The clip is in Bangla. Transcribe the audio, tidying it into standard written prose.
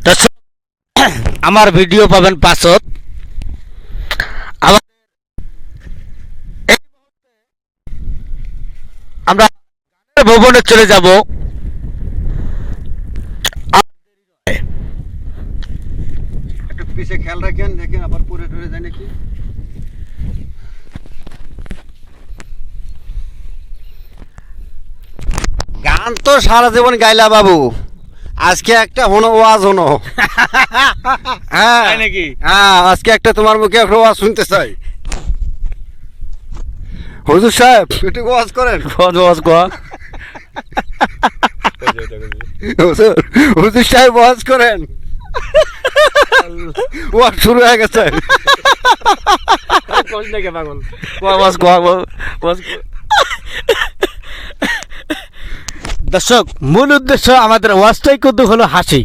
দর্শক, আমার ভিডিও পাবেন পাঁচত। আমরা ভবনে চলে যাব। একটু পিছে খেয়াল রাখেন, দেখেন আবার পরে টরে যায় নাকি। গান তো সারা জীবন গাইলা বাবু, আজকে একটা হনো ওয়াজ হনো। হ্যাঁ নাকি? হ্যাঁ, আজকে একটা তোমার মুখে একটা ওয়াজ শুনতে চাই। হুজুর সাহেব একটু ওয়াজ করেন। হুজুর, হুজুর সাহেব ওয়াজ করেন। ওয়াজ শুরু হয়ে গেছে। দর্শক, মূল উদ্দেশ্য আমাদের ওয়াজটাই কিন্তু হলো হাসি।